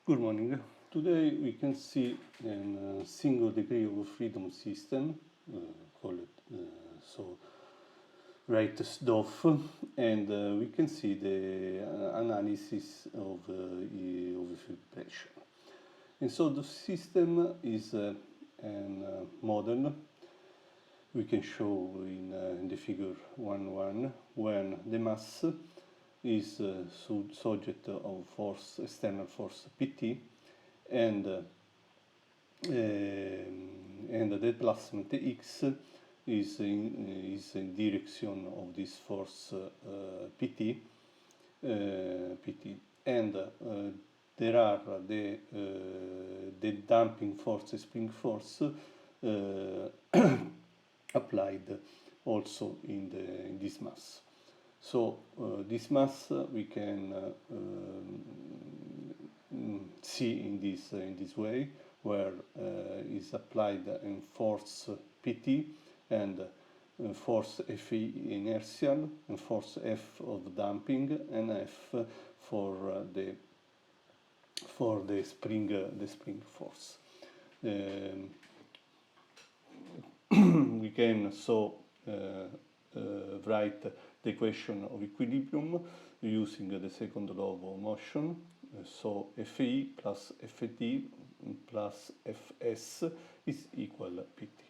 Good morning. Today we can see a single degree of freedom system called rate SDOF, and we can see the analysis of filtration. And so the system is a model we can show in the figure 1.1 when the mass is subject of force, external force Pt, and the displacement x is in direction of this force Pt, and there are the damping force, spring force applied also in this mass. So this mass we can see in this way, where is applied in force Pt and force Fe inertial and force F of damping and F for the spring force. We can write the equation of equilibrium using the second law of motion. So Fe plus Ft plus Fs is equal Pt.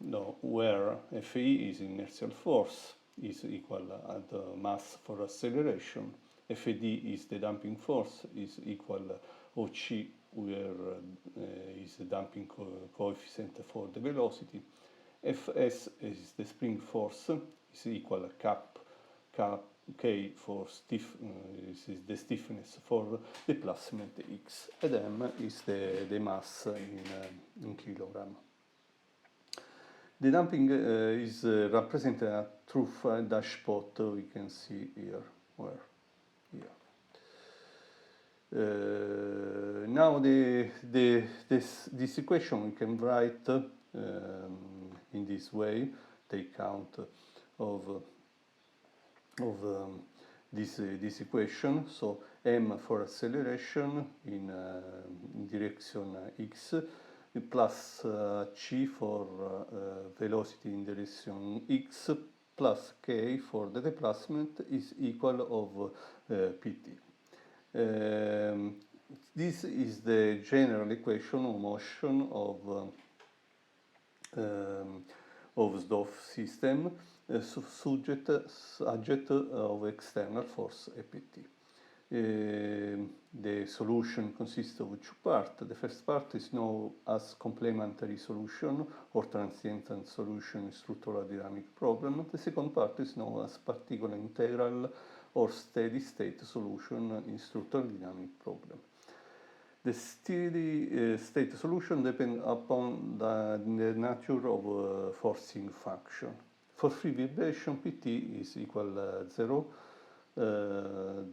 Now, where Fe is inertial force is equal at the mass for acceleration. Fd is the damping force, is equal OC, where is the damping coefficient for the velocity. Fs is the spring force, is equal K for this is the stiffness for displacement x, and m is the mass in kilogram. The damping is represented through a dash plot we can see here. Now this equation we can write in this way, take count of this equation. So m for acceleration in direction x plus c for velocity in direction x plus k for the displacement is equal of pt. This is the general equation of motion of SDOF system subject of external force Pt. The solution consists of two parts. The first part is known as complementary solution or transient solution in structural dynamic problem. The second part is known as particular integral or steady state solution in structural dynamic problem. The steady state solution depends upon the nature of forcing function. For free vibration, Pt is equal 0.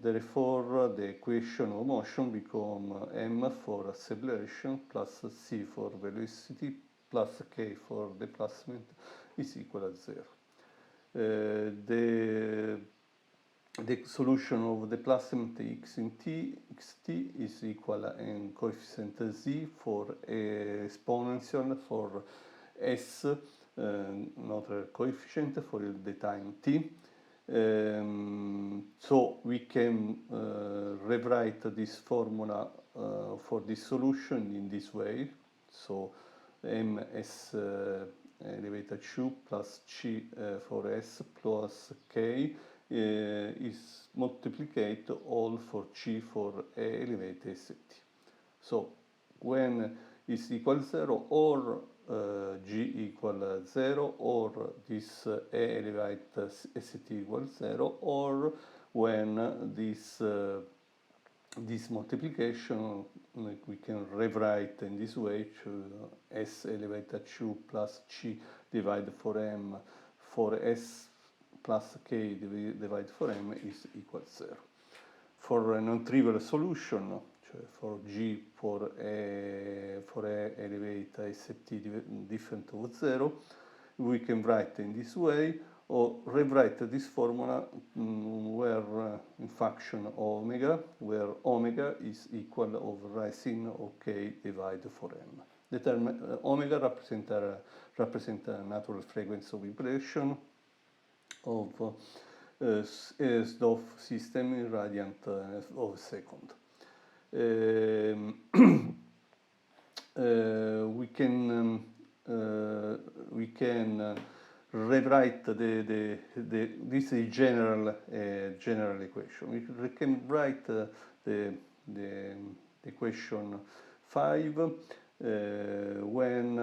Therefore, the equation of motion becomes m for acceleration plus c for velocity plus k for displacement is equal to 0. The solution of the displacement x in xt is equal in coefficient z for exponential for s, another coefficient for the time t. So we can rewrite this formula for this solution in this way. So ms elevated 2 plus c for s plus k is multiplied all for c for e elevated st. So when is equal 0, or g equal 0, or this e elevated st equals 0, or when this multiplication we can rewrite in this way to s elevated 2 plus c divided for m for s plus k divided for m is equal 0. For a non-trivial solution, for g for e elevated st different of 0, we can write in this way, or rewrite this formula where in function omega, where omega is equal of rising of k divided for m. The term omega represent a natural frequency of vibration of of system in radiant of a second. We can rewrite this is general equation. We can write the equation 5 when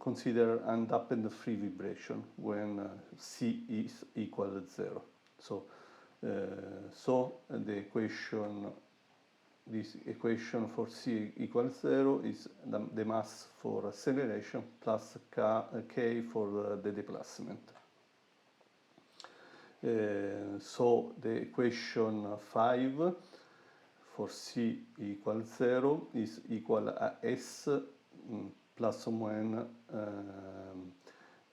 consider undamped free vibration when C is equal to 0. So the equation, this equation for C equals 0 is the mass for acceleration plus k for the displacement. So the equation 5 for C equals 0 is equal to S plus or minus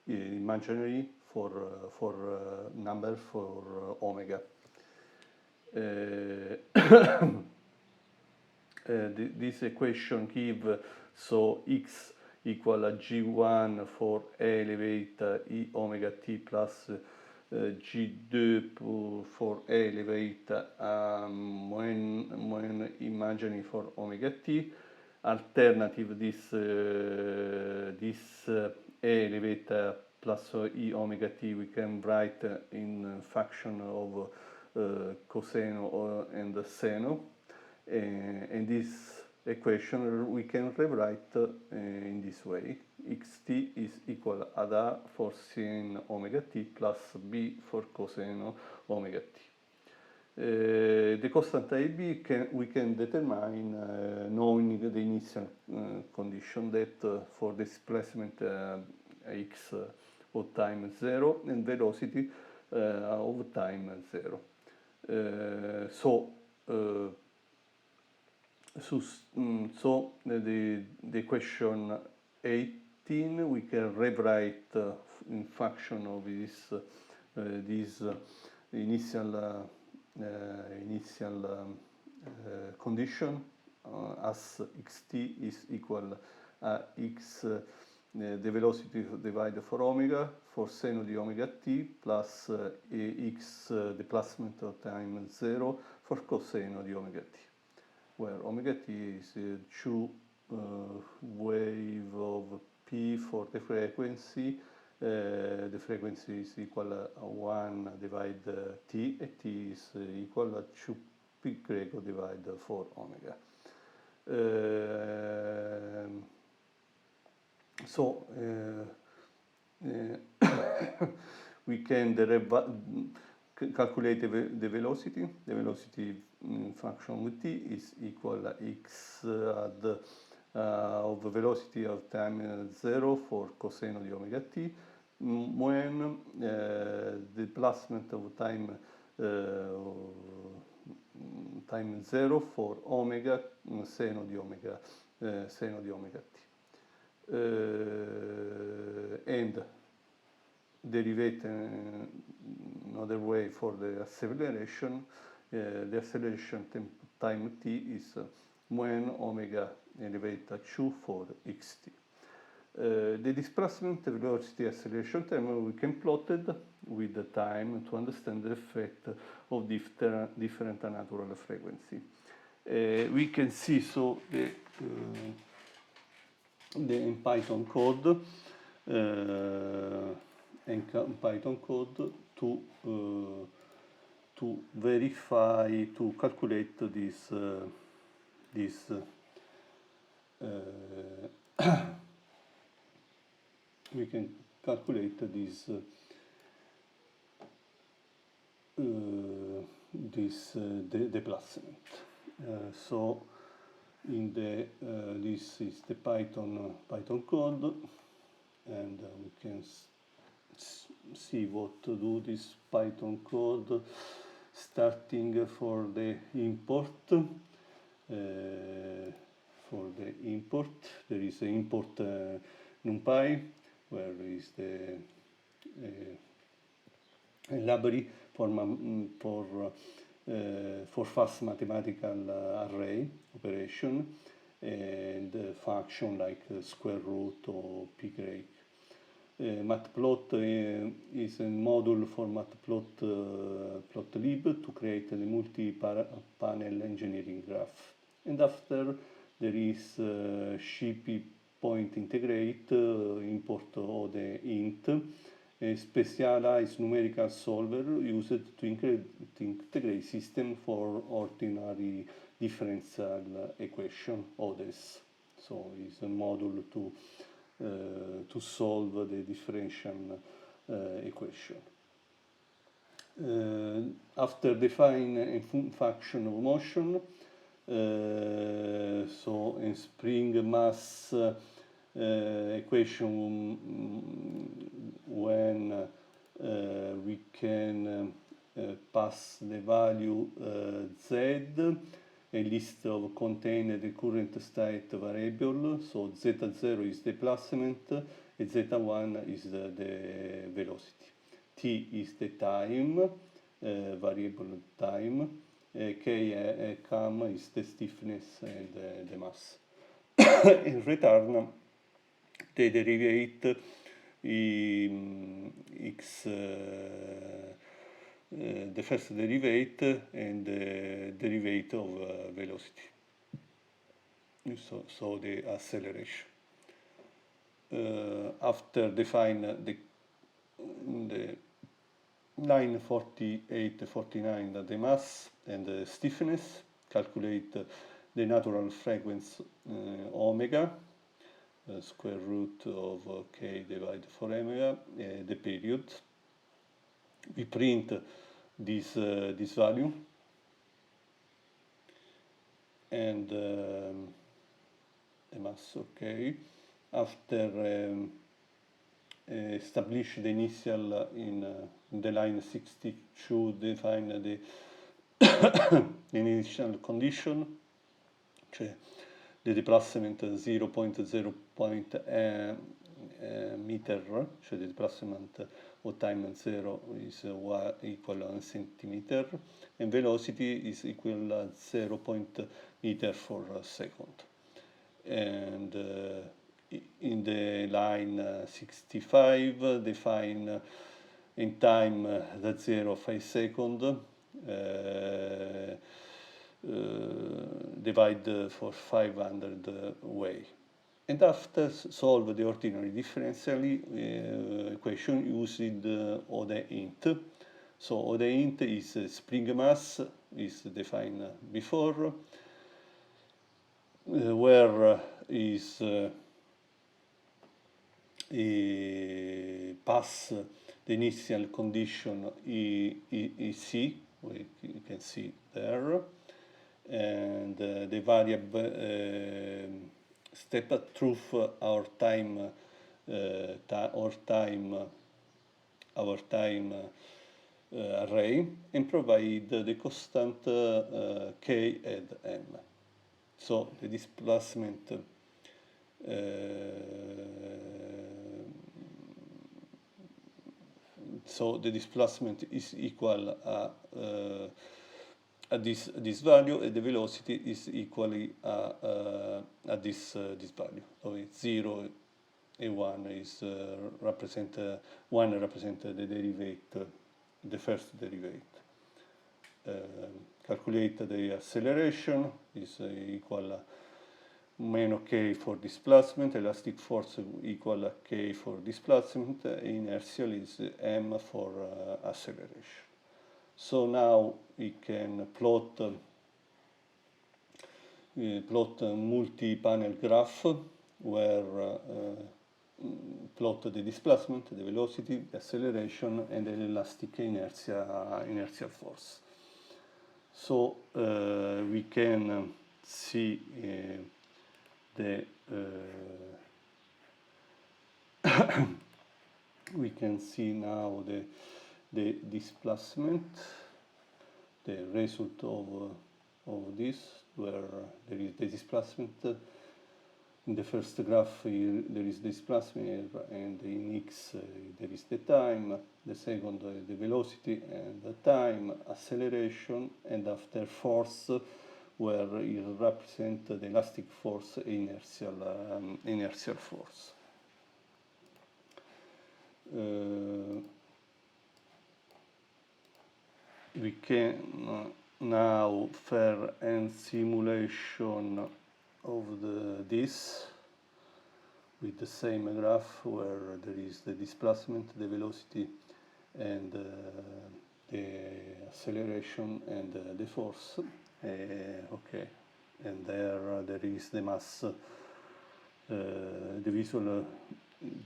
imaginary for number for omega. This equation give so x equal to g1 for e elevate e omega t plus g2 for e elevate when imagining for omega t. Alternative this e elevate plus e omega t we can write in function of coseno and seno. And this equation we can rewrite in this way. Xt is equal to A for sin omega t plus b for coseno omega t. The constant AB we can determine knowing the initial condition that for displacement x of time 0 and velocity of time 0. So the equation 18 we can rewrite in function of this initial condition as xt is equal x the velocity divided for omega for seno di omega t plus x displacement of time 0 for coseno di omega t, where omega t is 2 wave of p for the frequency. The frequency is equal to 1 divided t, and t is equal to 2 pi greco divided 4 omega. We can calculate the velocity. The velocity function with t is equal to x of velocity of time 0 for coseno di omega t when the displacement of time 0 for omega seno di omega t. And derivate another way for the acceleration. The acceleration time t is when omega elevate 2 for xt. The displacement velocity acceleration term we can plot it with the time to understand the effect of different natural frequency. We can see so the Python code to verify, to calculate this we can calculate this displacement. So in the this is the Python code, and we can see what to do this Python code, starting for the import. For the import, there is an import NumPy, where is the library for fast mathematical array operation and function like square root or pgrade. Matplot is a module for matplotlib to create a multi-panel engineering graph. And after there is SciPy point integrate, import odeint, a specialized numerical solver used to integrate system for ordinary differential equation, ODES. So it's a module to solve the differential equation. After define a function of motion, so in spring mass equation, when we can pass the value z, a list of contained the current state variable, so z0 is displacement, and z1 is the velocity. T is the time, variable time, k cam is the stiffness and the mass. In return, the derivate x, the first derivate and the derivate of velocity. So the acceleration. After define the line 48-49 the mass and the stiffness, calculate the natural frequency omega, square root of k divided 4 omega, the period. We print this value and the mass, okay. After establish the initial in the line 62, define the initial condition, cioè the displacement 0.0 meter, cioè the displacement of time 0 is equal 1 centimeter, and velocity is equal 0. meter per second. And in the line 65, define in time the 0 5 seconds, divide for 500 way. And after solve the ordinary differential equation using odeint. So odeint is spring mass, is defined before, where is pass the initial condition EC, you can see there, and the variable step at truth our time array, and provide the constant k and m. So the displacement is equal at this value, and the velocity is equally at this value. So it's 0 and 1 is represent the derivate, the first derivate. Calculate the acceleration is equal minus k for displacement, elastic force equal k for displacement, inertial is m for acceleration. So now we can plot a multi-panel graph where plot the displacement, the velocity, the acceleration, and the elastic inertial force. So we can see we can see now the displacement, the result of this, where there is the displacement in the first graph here there is displacement and in x there is the time, the second the velocity and the time, acceleration, and after force, where it represents the elastic force, inertial force. We can now faire a simulation of this with the same graph where there is the displacement, the velocity, and the acceleration and the force. Okay, and there is the mass, the visual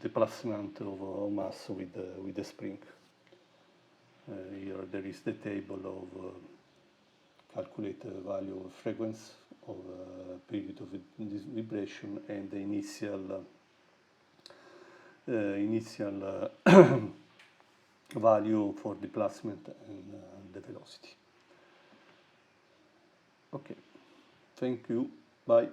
displacement of mass with the spring. Here there is the table of calculated value of frequency of period of this vibration and the initial value for displacement and the velocity. Okay, thank you, bye.